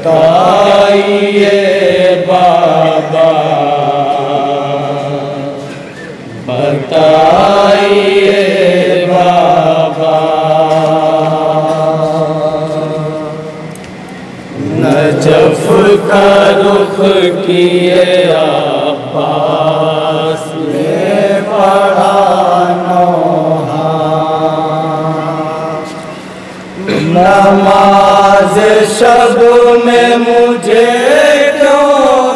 बताइए बाबा, बताइए बाबा। नजफ का रुख किए अब्बास ने पढ़ा नौहा, नमाज शब में मुझे क्यों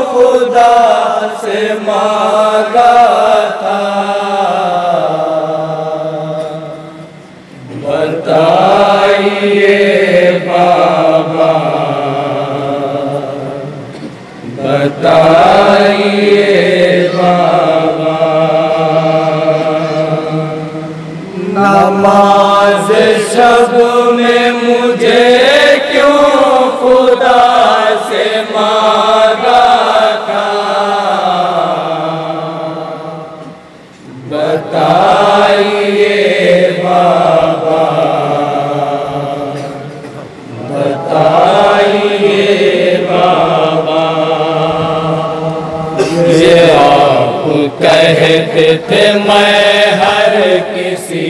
खुदा से मांगा था, बताइए बाबा, बताइए बाबा। नमाज शब में मुझे क्यों खुदा से मांगा था, बताइए बाबा, बताइए बाबा। ये आप कहते थे मैं हर किसी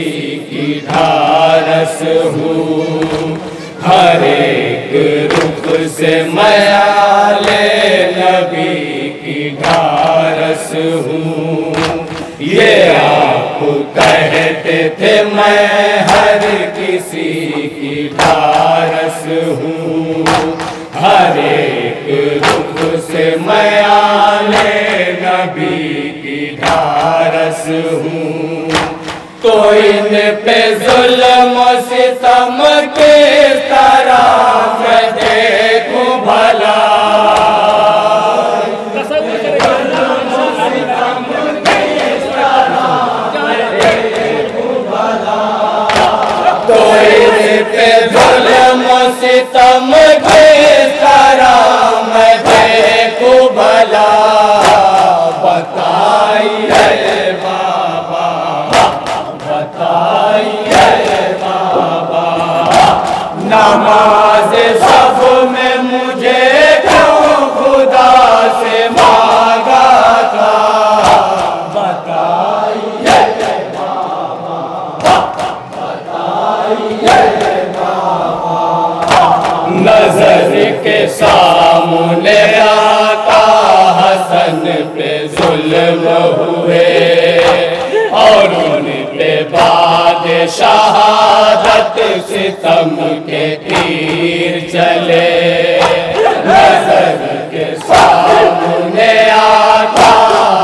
की ढारस हूँ, हर एक रुख से मैं आले नबी की ढारस हूँ। ये आप कहते थे मैं हर किसी की ढारस हूँ, हर एक रुख से मैं आले नबी की ढारस हूँ। तो इन पे जुल्म सितम के तरह मैं देखूं भला, तो इन पे जुल्म सितम के तरह मैं देखूं भला, बताइए बाबा, बताइए बाबा। नमाज सब में मुझे क्यों खुदा से मांगा था, बताइए बाबा, बताइए बाबा। नजर के सामने आका हसन पे जुल्म हुए और उन पे बाद शहादत सितम के तीर चले। नजर के सामने आका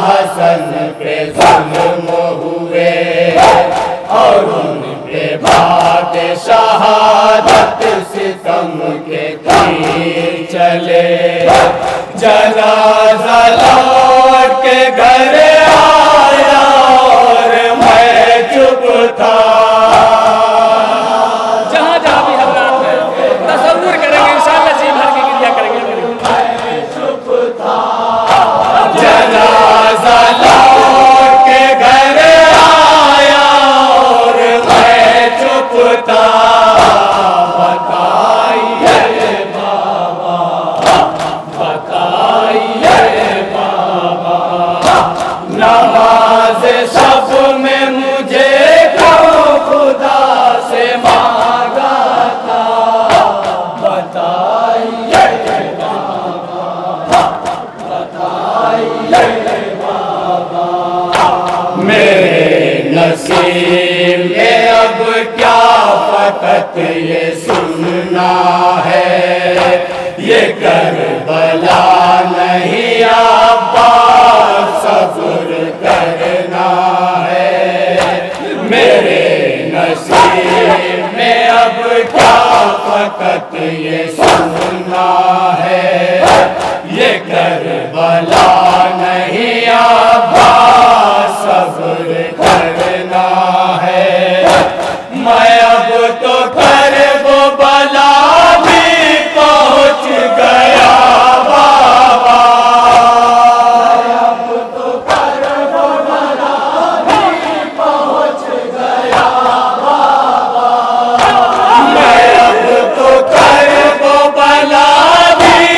हसन पे जुल्म हुए और उन पे बाद शहादत सितम के तीर चले। जनाजा लौट के घर आया और मैं चुप था, जहाँ जहाँ भी हालात है तसव्वुर करेंगे इंशाअल्लाह, जी भर के क्रिया करेंगे। मैं चुप था। जनाजा लौट के घर आया और मैं चुप था, बताइए बाबा, बताइए बाबा। नमाज सब में मुझे क्यों खुदा से मांगा था, बताइए बाबा, बताइए बाबा। मेरे नसीब में अब क्या फकत ये सुनना है, ये करबला नहीं अब्बास सब्र करना है। मेरे नसीब में अब क्या फकत ये सुनना है, ये करबला नहीं अब्बास सब्र करना है। मैं अब तो करबला भी पहुँच गया बाबा, अब तो करबला भी पहुँच गया बाबा। मैं अब तो करबला भी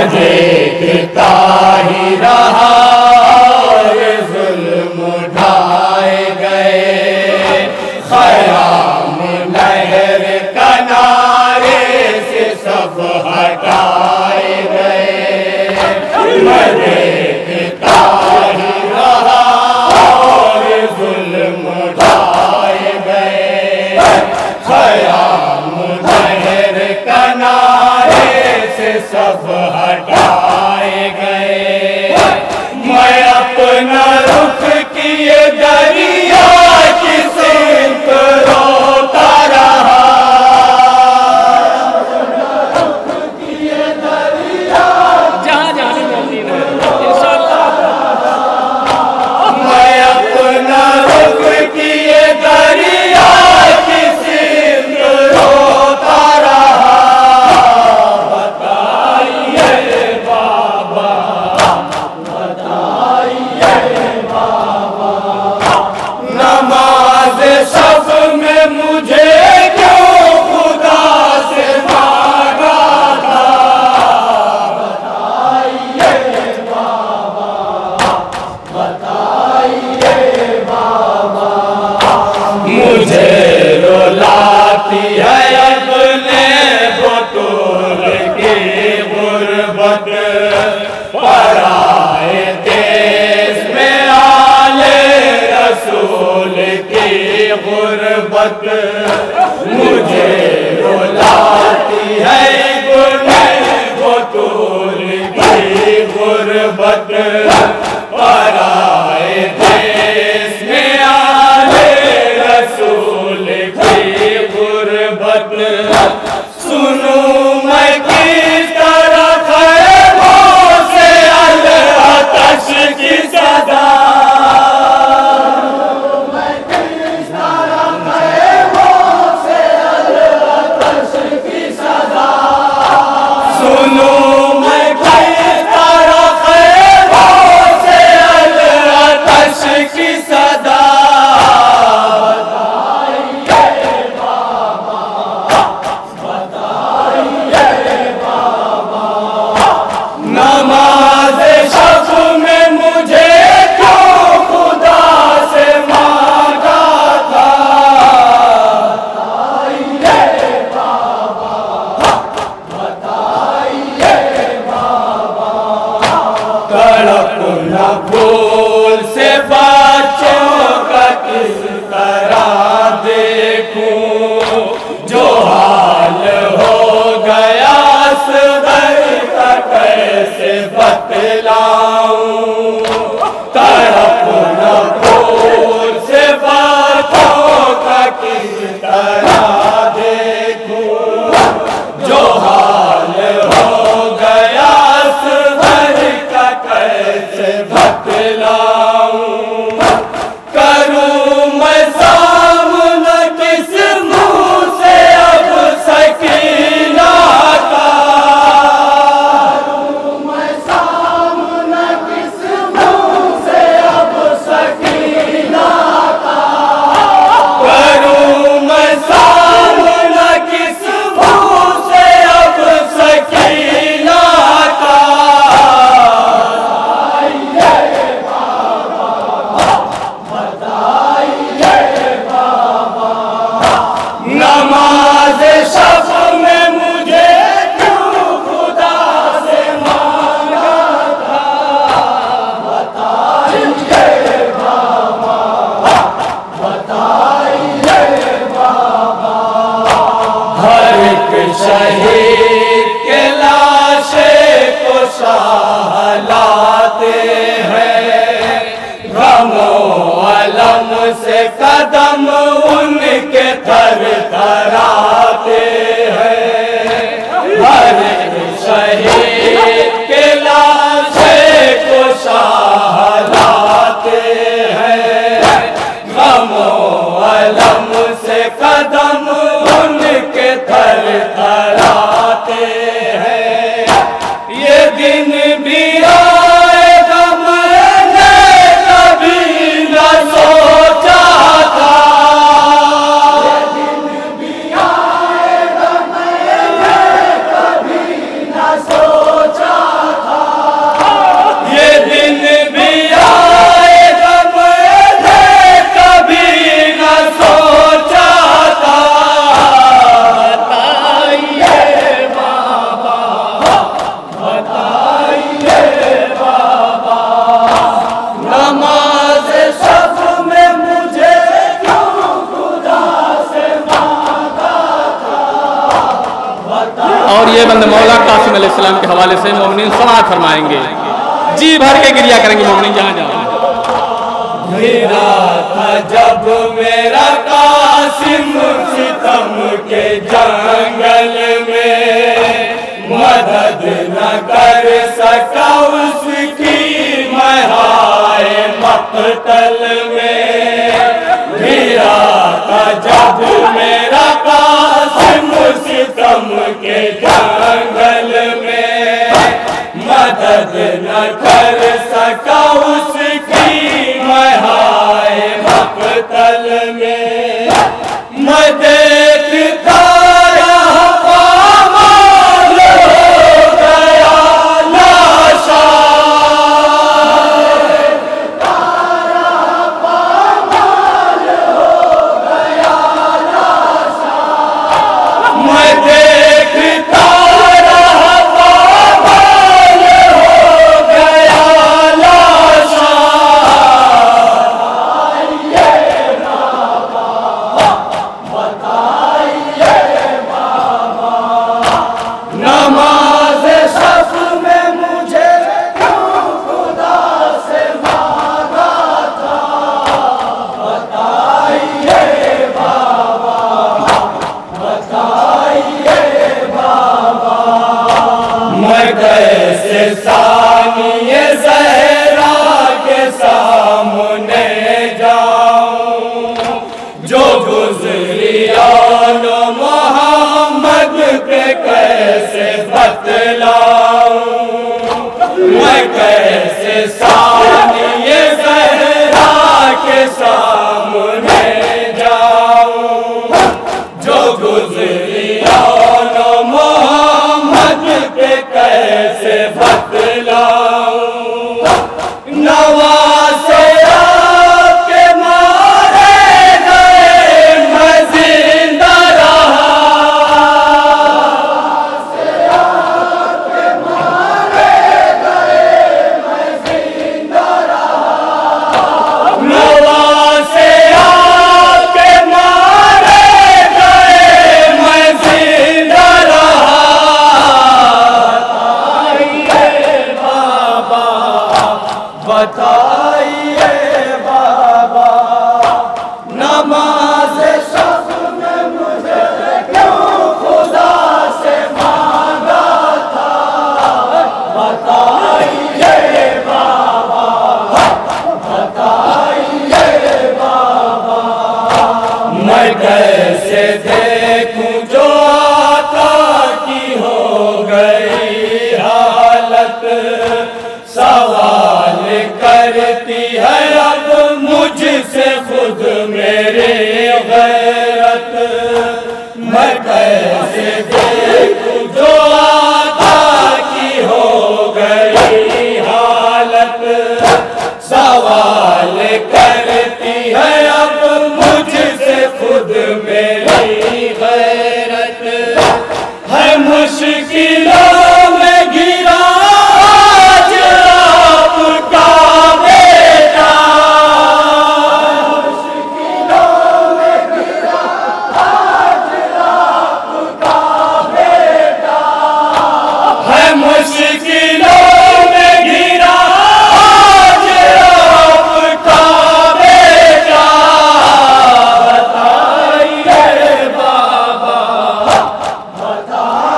देखता ही रहा ये जुल्म ढाए गए, खयाम नहर किनारे से सब हटाए गए। मैं देखता ही रहा ये जुल्म ढाए गए, खयाम नहर किनारे से सब हटाए गए। मैं अपना रुख किए दरिया की सिमत रोता रहा, जहाँ जहाँ नसीब है इंशाअल्लाह। मैं अपना रुख किए दरिया की सिमत रोता रहा। बताइए बाबा, बताइए बाबा, नमाज शब में मुझे क्यों खुदा से मांगा था। बताइए बाबा, बताइए बाबा, मुझे रुलाती है अपने बटोर की गुर्बत, पराए देश में आले रसूल की गुर्बत। मुझे रुलाती है अपने बटोर की गुर्बत, पराए देश में आले रसूल की गुर्बत। सुनूं मैं किस तरह खैमों से अल-अतश की सदा, मैं किस तरह खैमों से अल-अतश की सदा। सुनूं मैं किस तरह खैमों से अल-अतश की सदा। बताइए बाबा, बताइए बाबा, नमाज शब में मुझे क्यों खुदा से मांगा था। बताइए बाबा, बताइए बाबा, तड़पना फूल से बच्चों का किस तरह देखूं, जो हाल हो गया असगर का कैसे बतलाऊं। तड़पना फूल से बच्चों का किस तरह देखूं, जो हाल हो गया असगर का कैसे बतलाऊं। करूं मैं सामना किस मुंह से अब सकीना का। करूं मैं सामना किस मुंह से अब सकीना का। करूं मैं सामना किस मुंह से अब सकीना का। बताइए बाबा, बताइए बाबा, नमाज शब में मुझे क्यों खुदा से मांगा था। बताइए बाबा, बताइए बाबा, हर एक शहीद के लाशे को शाह लाते हैं, गमो अलम से कदम उनके थर थराते हैं। हर एक शहीद के लाशे को शाह लाते हैं, गमो अलम से कदम उनके थर थराते हैं। ये दिन भी आएगा मैंने कभी न सोचा था। ये दिन भी आएगा अलैहिस्सलाम के हवाले से मोमिनीन समाअत फरमाएंगे। जी भर के गिरिया करेंगे मोमिनीन जहाँ जहाँ। गिरा था जब मेरा कासिम सितम के जंगल में, मदद न कर सका उसकी मैं हाय मक़तल में। गिरा था जब मेरा कासिम सितम के जंगल में, मदद न कर सका उसकी मैं हाय मक़तल में। मैं देखता रहा पामाल हो गया लाशा, मैं देखता रहा पामाल हो गया लाशा। नमाज शफ़ में मुझे क्यों खुदा से मांगा था, बताइए बाबा, बताइए बाबा। मैं कैसे सानिए ज़हरा के सामने जाऊं, जो गुज़री आलो मोहम्मद पे कैसे बतलाऊं। मैं कैसे सानिए ज़हरा के सामने जाऊं, जो गुज़री आलो मोहम्मद पे कैसे बतलाऊं। नवासे आपके मारे गए मैं जिंदा रहा, नवासे आपके मारे गए मैं जिंदा रहा। बताइए बाबा, बताइए बाबा। नमाज शफ़ में मुझे क्यों खुदा से मांगा था, बताइए बाबा, बताइए बाबा। मैं कैसे देखूं जो आता की हो गई हालत, सवाल करती है अब मुझसे खुद मेरी गैरत। मैं कैसे देखूं जो आता की हो गई हालत, सवाल करती है अब मुझसे खुद मेरी गैरत। है मुश्किलों में घिरा आज आपका बेटा, मुश्किलों में घिरा आज आपका बेटा। है मुश्किलों में घिरा आज आपका बेटा। बताइए बाबा,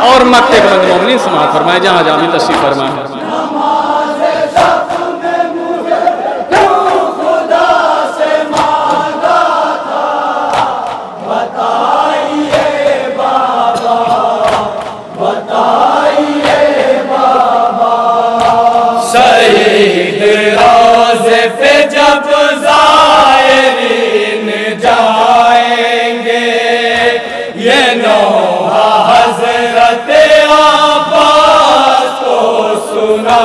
और मक्के के बंद मोमिनीन समाअत फरमाए जहाँ जहाँ भी तशरीफ फरमाए। नमाज शफ़ में मुझे क्यों खुदा से मांगा था, बताइए बाबा, बताइए बाबा। शहीद रोज़े पे जब ज़ायरीन जाएंगे, ये नौहा हज़रत अब्बास को सुना